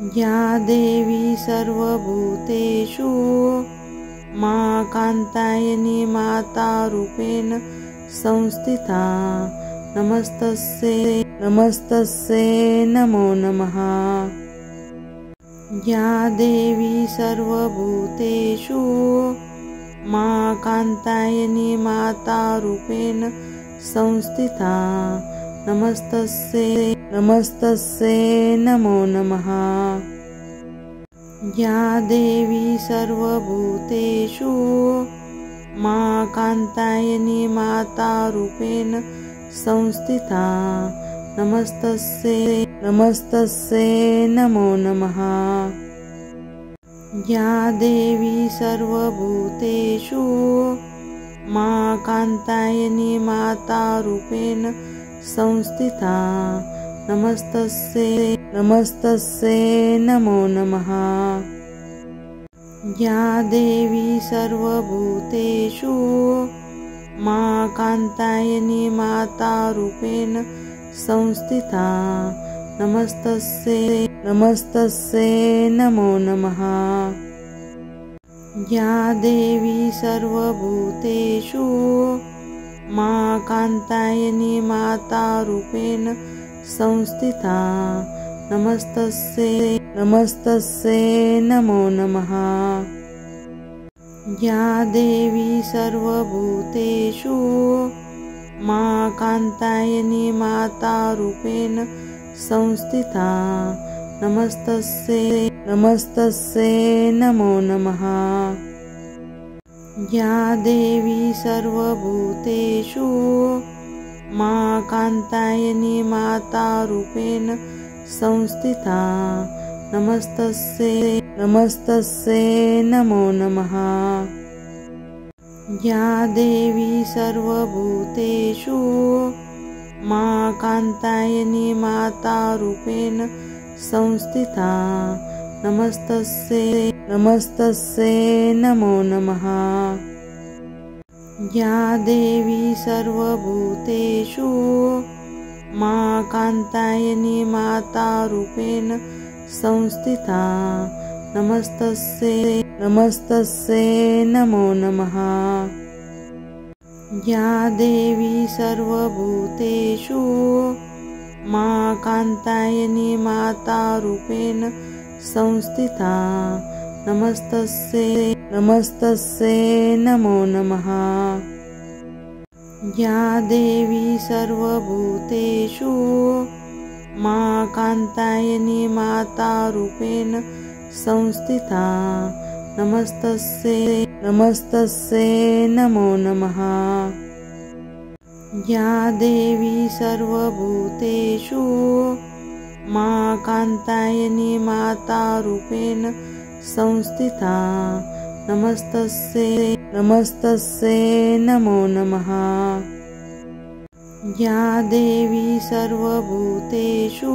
या देवी सर्वभूतेषु मा कात्यायनी माता रूपेण संस्थिता नमस्तस्यै नमो नमः। या देवी सर्वभूतेषु मा कात्यायनी माता रूपेण संस्थिता नमस्तस्यै नमो नमः। या देवी सर्वभूतेषु मा कात्यायनी माता रूपेण संस्थिता नमस्तस्यै नमो नमः। या देवी सर्वभूतेषु मा कात्यायनी माता रूपेण संस्थिता नमस्तस्यै नमो नमः। या देवी सर्वभूतेषु मा कात्यायनी माता रूपेण संस्थिता नमस्तस्यै नमो नमः। या देवी सर्वभूतेषु मा कात्यायनी माता रूपेण संस्थिता नमस्तस्यै नमो नमः। या देवी सर्वभूतेषु मा कात्यायनी माता रूपेण संस्थिता नमस्तस्यै नमो नमः। या देवी सर्वभूतेषु मा कात्यायनी माता रूपेण संस्थिता नमस्तस्यै नमो नमः। या देवी सर्वभूतेषु मा कात्यायनी माता रूपेण संस्थिता नमस्तस्यै नमो नमः। या देवी सर्वभूतेषु मा कात्यायनी माता रूपेण संस्थिता नमस्तस्यै नमो नमः। या देवी सर्वभूतेषु मा कात्यायनी माता रूपेण संस्थिता नमस्तस्यै नमो नमः। या देवी सर्वभूतेषु मा कात्यायनी माता रूपेण संस्थिता नमस्तस्यै नमो नमः। या देवी सर्वभूतेषु मा कात्यायनी माता रूपेण संस्थिता नमस्तस्यै नमो नमः। या देवी सर्वभूतेषु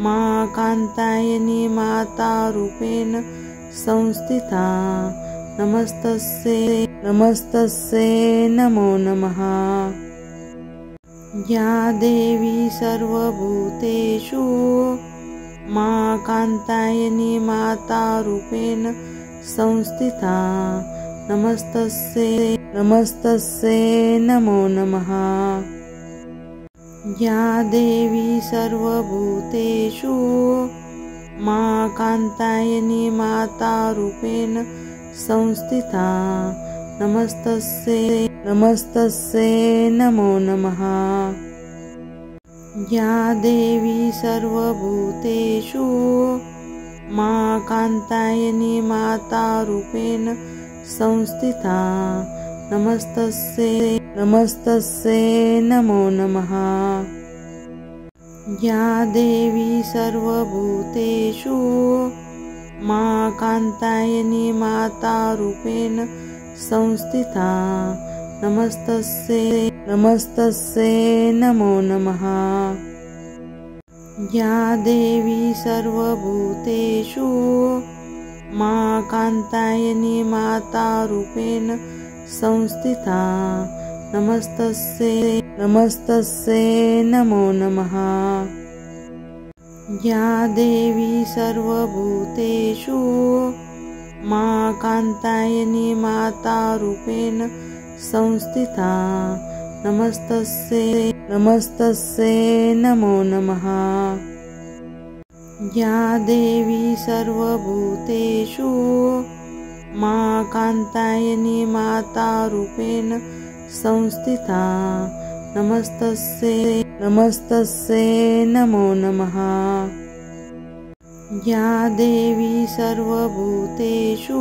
मा कात्यायनी माता रूपेण संस्थिता नमस्तस्यै नमो नमः। या देवी सर्वभूतेषु मा कात्यायनी माता रूपेण संस्थिता नमस्तस्यै नमो नमः। या देवी सर्वभूतेषु मा कात्यायनी माता रूपेण संस्थिता नमस्तस्यै नमो नमः। या देवी सर्वभूतेषु मा कात्यायनी माता रूपेण संस्थिता नमस्तस्यै नमो नमः। या देवी सर्वभूतेषु मा कात्यायनी माता रूपेण संस्थिता नमस्तस्यै नमो नमः। या देवी सर्वभूतेषु मा कात्यायनी माता रूपेण संस्थिता नमस्तस्यै नमो नमः। या देवी सर्वभूतेषु मा कात्यायनी मातारूपेण संस्थिता नमस्तस्यै नमो नमः। या देवी सर्वभूतेषु मा कात्यायनी मातारूपेण संस्थिता नमस्तस्यै नमो नमः। या देवी सर्वभूतेषु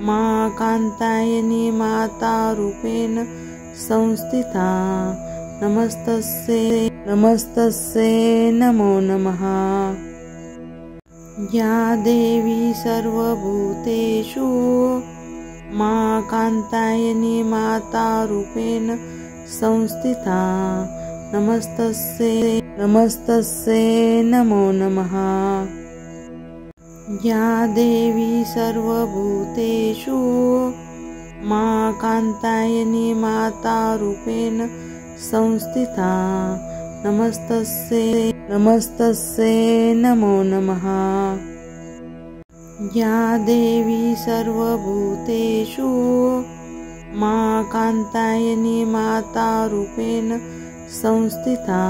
मा कात्यायनी मातारूपेण संस्थिता नमस्तस्यै नमो नमः। या देवी सर्वभूतेषु मा कात्यायनी मातारूपेण संस्थिता नमस्तस्यै नमो नमः। या देवी सर्वभूतेषु मा कात्यायनी मातारूपेण संस्थिता नमस्तस्यै नमो नमः। या देवी सर्वभूतेषु मा कात्यायनी मातारूपेण संस्थिता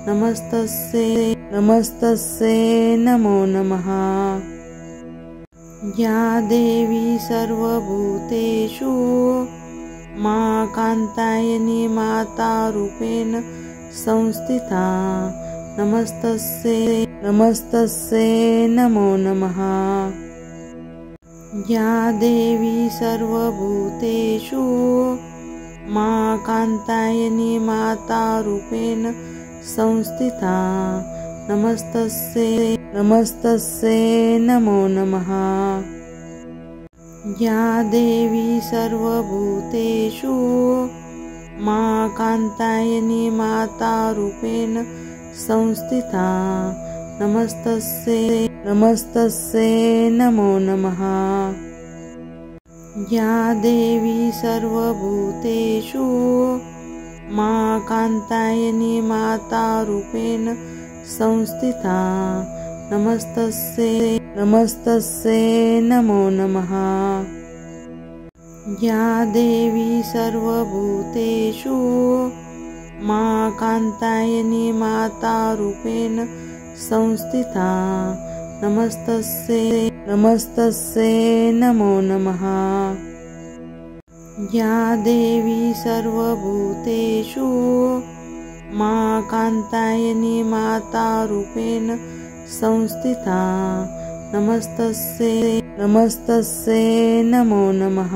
नमस्तस्यै नमो नमः। या देवी सर्वभूतेषु मा कात्यायनी मातारूपेण संस्थिता नमस्तस्यै नमो नमः। या देवी सर्वभूतेषु मा कात्यायनी मातारूपेण संस्थिता नमस्तस्यै नमो नमः। या देवी सर्वभूतेषु मा कात्यायनी मातारूपेण संस्थिता नमस्तस्यै नमो नमः। या देवी सर्वभूतेषु मा कात्यायनी मातारूपेण संस्थिता नमस्तस्यै नमो नमः। या देवी सर्वभूतेषु मा कात्यायनी मातारूपेण संस्थिता नमस्तस्यै नमो नमः। या देवी सर्वभूतेषु मा कात्यायनी मातारूपेण संस्थिता नमस्तस्यै नमो नमः।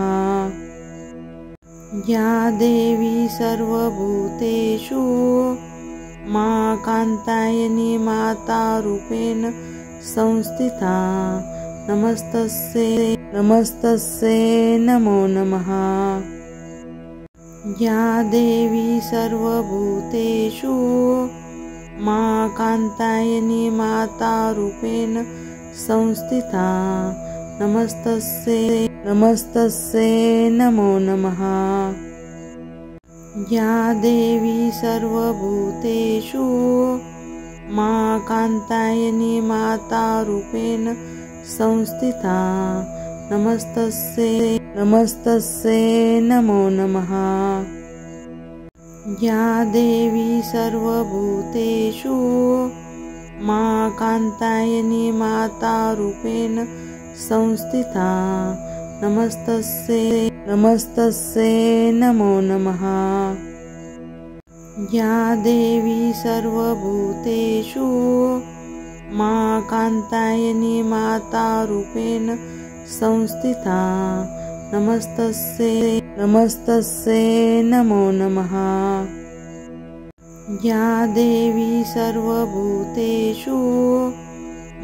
या देवी सर्वभूतेषु मा कात्यायनी मातारूपेण संस्थिता नमस्तस्यै नमो नमः। या देवी सर्वभूतेषु मा कात्यायनी मातारूपेण संस्थिता नमस्तस्यै नमो नमः। या देवी सर्वभूतेषु मा कात्यायनी मातारूपेण संस्थिता नमस्तस्यै नमो नमः। या देवी सर्वभूतेषु मा कात्यायनी मातारूपेण संस्थिता नमस्तस्यै नमो नमः। या देवी सर्वभूतेषु मा कात्यायनी मातारूपेण संस्थिता नमस्तस्यै नमो नमः। या देवी सर्वभूतेषु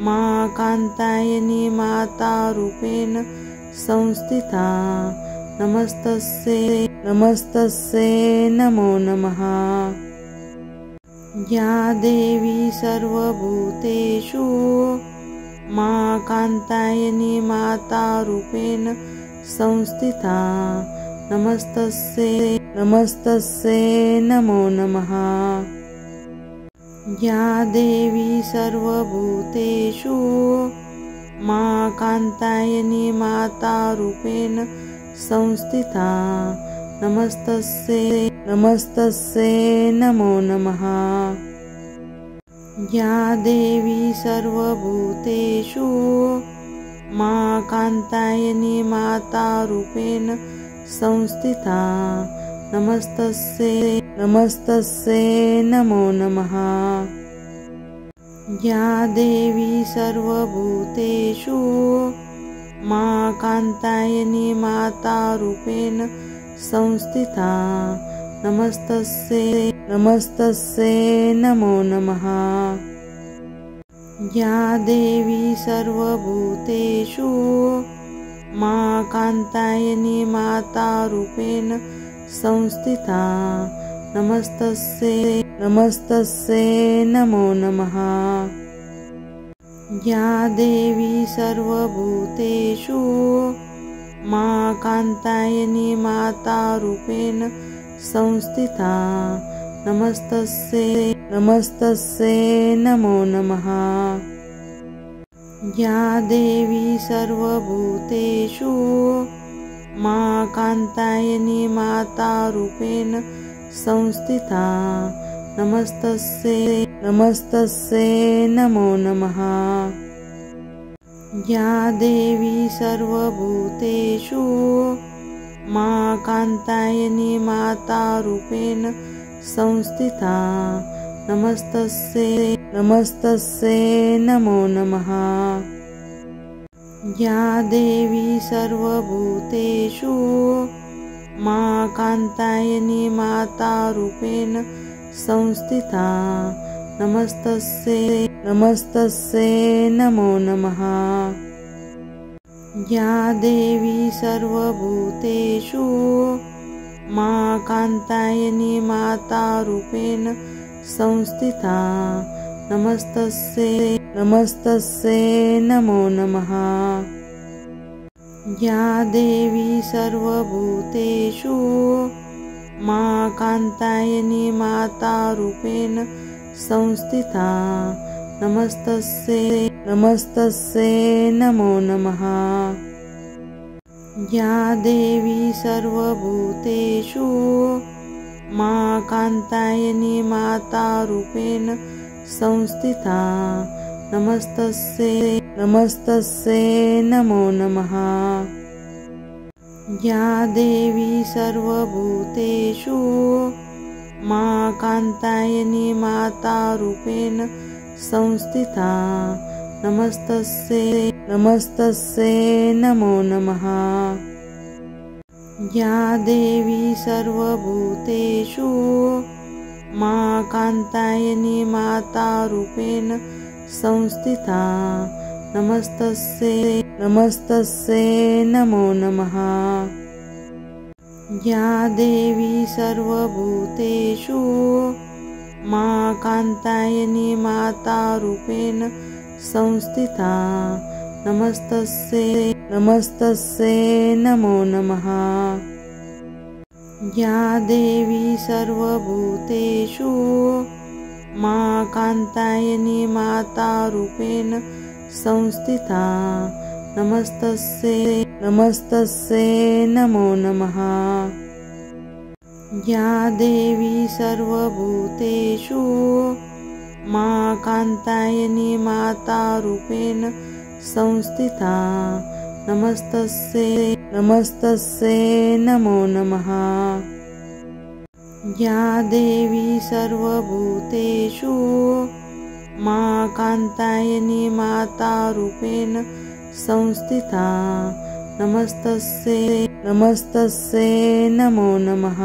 मा कात्यायनी मातारूपेण संस्थिता नमस्तस्यै नमो नमः। या देवी सर्वभूतेषु मा कात्यायनी मातारूपेण संस्थिता नमस्तस्यै नमो नमः। या देवी सर्वभूतेषु मा कात्यायनी माता रूपेण संस्थिता नमस्तस्यै नमो नमः। या देवी सर्वभूतेषु मा कात्यायनी माता रूपेण संस्थिता नमस्तस्यै नमो नमः। या देवी सर्वभूतेषु मा कात्यायनी माता रूपेण संस्थिता नमस्तस्यै नमो नमः। या देवी सर्वभूतेषु मा कात्यायनी माता रूपेण संस्थिता नमस्तस्यै नमो नमः। या देवी सर्वभूतेषु मा कात्यायनी माता रूपेण संस्थिता नमस्तस्यै नमो नमः। या देवी सर्वभूतेषु मा कात्यायनी माता रूपेण संस्थिता नमस्तस्यै नमो नमः। या देवी सर्वभूतेषु मा कात्यायनी माता रूपेण संस्थिता नमस्तस्यै नमो नमः। या देवी सर्वभूतेषु मा कात्यायनी माता रूपेण संस्थिता नमस्तस्यै नमो नमः। या देवी सर्वभूतेषु मा कात्यायनी माता रूपेण संस्थिता नमस्तस्यै नमो नमः। या देवी सर्वभूतेषु मा कात्यायनी माता रूपेण संस्थिता नमस्तस्यै नमो नमः। या देवी सर्वभूतेषु मा कात्यायनी माता रूपेण संस्थिता नमस्तस्यै नमो नमः। या देवी सर्वभूतेषु मा कात्यायनी माता रूपेण संस्थिता नमस्तस्यै नमो नमः। या देवी सर्वभूतेषु मा कात्यायनी माता रूपेण संस्थिता नमस्तस्यै नमो नमः। या देवी सर्वभूतेषु मा कात्यायनी माता रूपेण संस्थिता नमस्तस्यै नमो नमः। या देवी सर्वभूतेषु मा कात्यायनी माता रूपेण संस्थिता नमस्तस्यै नमो नमः। या देवी सर्वभूतेषु मा कात्यायनी माता रूपेण संस्थिता नमस्तस्यै नमो नमः। या देवी सर्वभूतेषु मा कात्यायनी माता रूपेण संस्थिता नमस्तस्यै नमो नमः।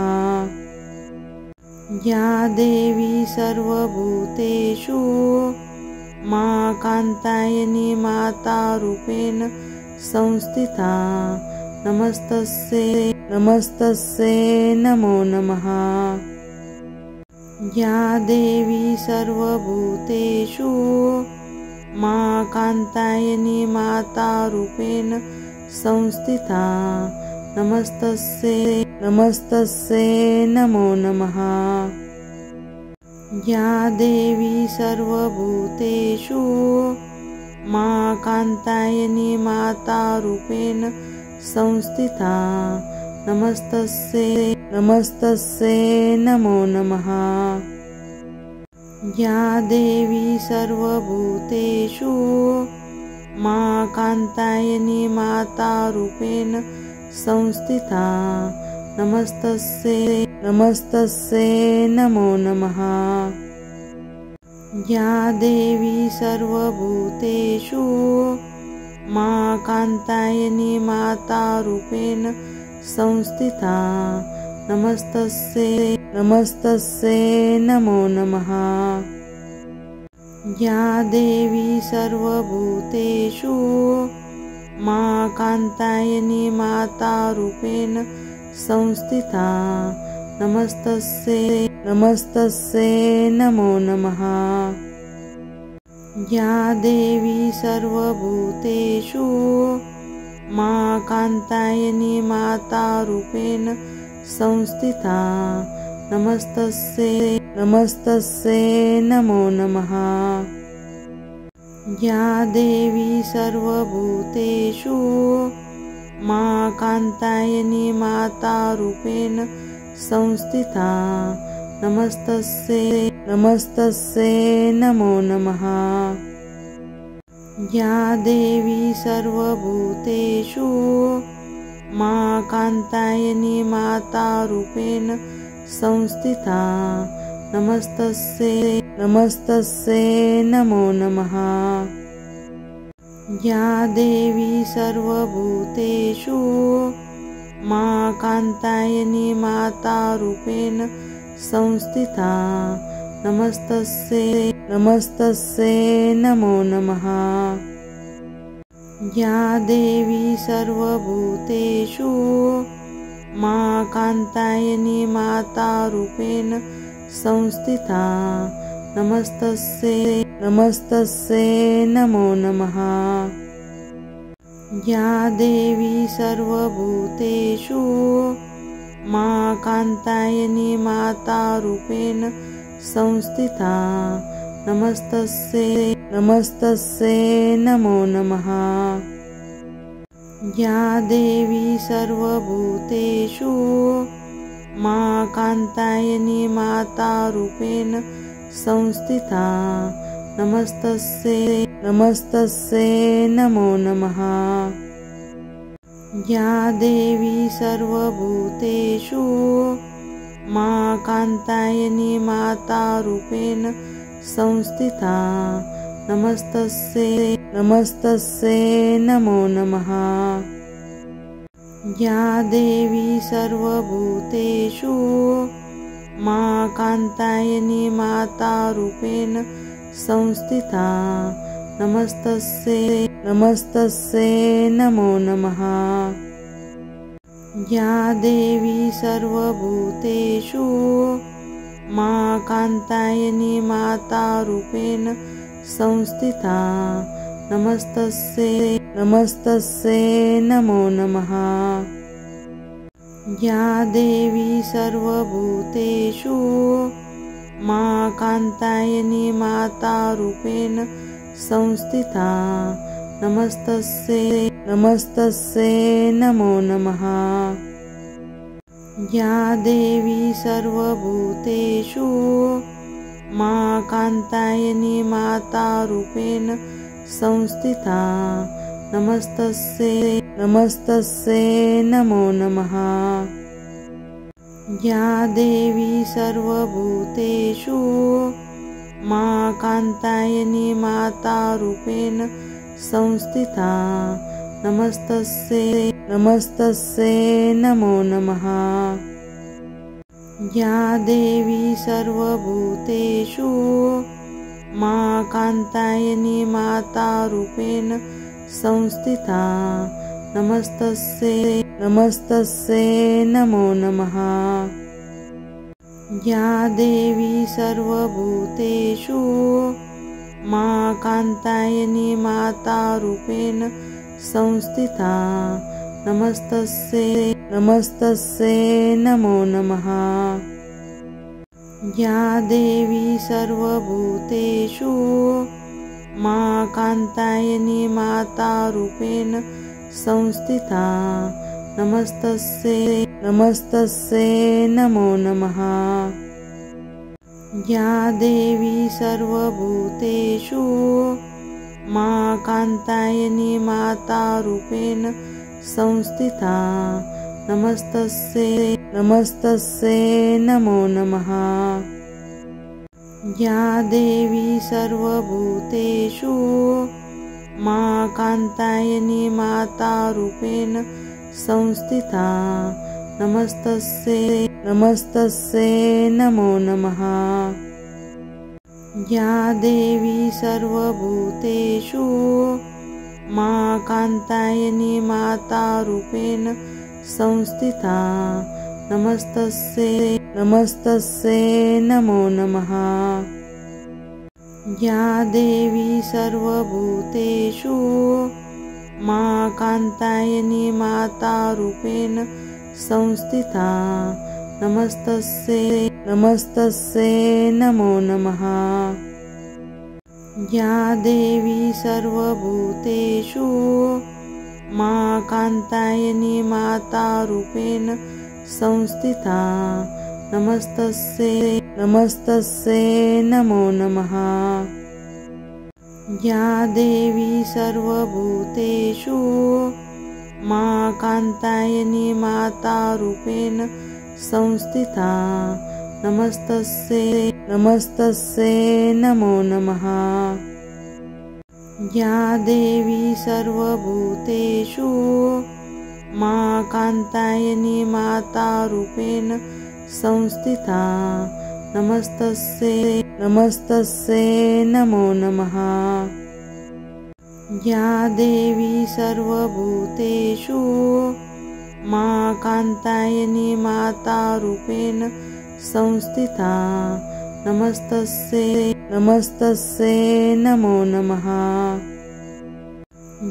या देवी सर्वभूतेषु मा कात्यायनी माता रूपेण संस्थिता नमस्तस्यै नमो नमः। या देवी सर्वभूतेषु मा कात्यायनी माता रूपेण संस्थिता नमस्तस्यै नमो नमः। या देवी सर्वभूतेषु मा कात्यायनी मातारूपेण संस्थिता नमस्तस्यै नमो नमः। या देवी सर्वभूतेषु मा कात्यायनी मातारूपेण संस्थिता नमस्तस्यै नमो नमः। या देवी सर्वभूतेषु मा कात्यायनी मातारूपेण संस्थिता नमस्तस्यै नमो नमः। या देवी सर्वभूतेषु मा कात्यायनी मातारूपेण संस्थिता नमस्तस्यै नमो नमः। या देवी सर्वभूतेषु मा कात्यायनी मातारूपेण संस्थिता नमस्तस्यै नमो नमः। या देवी सर्वभूतेषु मा कात्यायनी मातारूपेण संस्थिता नमस्तस्यै नमो नमः। या देवी सर्वभूतेषु मा कात्यायनी मातारूपेण संस्थिता नमस्तस्यै नमो नमः। या देवी सर्वभूतेषु मा कात्यायनी मातारूपेण संस्थिता नमस्तस्यै नमो नमः। या देवी सर्वभूतेषु मा कात्यायनी मातारूपेण संस्थिता नमस्तस्यै नमो नमः। या देवी सर्वभूतेषु मा कात्यायनी मातारूपेण संस्थिता नमस्तस्यै नमो नमः। या देवी सर्वभूतेषु मा कात्यायनी मातारूपेण संस्थिता नमस्तस्यै नमो नमः। या देवी सर्वभूतेषु मा कात्यायनी मातारूपेण संस्थिता नमस्तस्यै नमो नमः। या देवी सर्वभूतेषु मा कात्यायनी मातारूपेण संस्थिता नमस्तस्यै नमो नमः। या देवी सर्वभूतेषु मा कात्यायनी मातारूपेण संस्थिता नमस्तस्यै नमो नमः। या देवी सर्वभूतेषु मा कात्यायनी मातारूपेण संस्थिता नमस्तस्यै नमो नमः। या देवी सर्वभूतेषु मा कात्यायनी मातारूपेण संस्थिता नमस्तस्यै नमो नमः। या देवी सर्वभूतेषु मा कात्यायनी मातारूपेण संस्थिता नमस्तस्यै नमो नमः। या देवी सर्वभूतेषु मा कात्यायनी मातारूपेण संस्थिता नमस्तस्यै नमो नमः। या देवी सर्वभूतेषु मा कात्यायनी मातारूपेण संस्थिता नमस्तस्यै नमो नमः। या देवी सर्वभूतेषु मा कात्यायनी मातारूपेण संस्थिता नमस्तस्यै नमो नमः। या देवी सर्वभूतेषु मा कात्यायनी मातारूपेण संस्थिता नमस्तस्यै नमो नमः। या देवी सर्वभूतेषु मा कात्यायनी मातारूपेण संस्थिता नमस्तस्यै नमो नमः। या देवी सर्वभूतेषु मा कात्यायनी मातारूपेण संस्थिता नमस्तस्यै नमो नमः। या देवी सर्वभूतेषु मा कात्यायनी मातारूपेण संस्थिता नमस्तस्यै नमो नमः। या देवी सर्वभूतेषु मा कात्यायनी मातारूपेण संस्थिता नमस्तस्यै नमो नमः। या देवी सर्वभूतेषु मा कात्यायनी मातारूपेण संस्थिता नमस्तस्यै नमो नमः। या देवी सर्वभूतेषु मा कात्यायनी मातारूपेण संस्थिता नमस्तस्यै नमो नमः। या देवी सर्वभूतेषु मा कात्यायनी मातारूपेण संस्थिता नमस्तस्यै नमो नमः।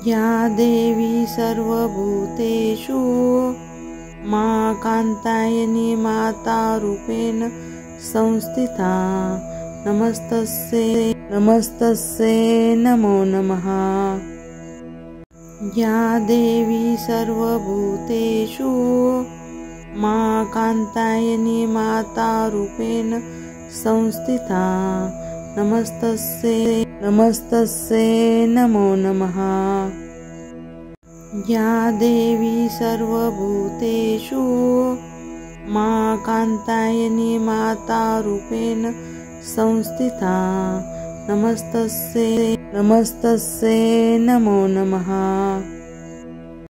या देवी सर्वभूतेषु मा कात्यायनी मातारूपेण संस्थिता नमस्तस्यै नमो नमः। या देवी सर्वभूतेषु मा कात्यायनी मातारूपेण संस्थिता नमस्तस्यै नमो नमः। या देवी सर्वभूतेषु मा कात्यायनी मातारूपेण संस्थिता नमस्तस्यै नमो नमः।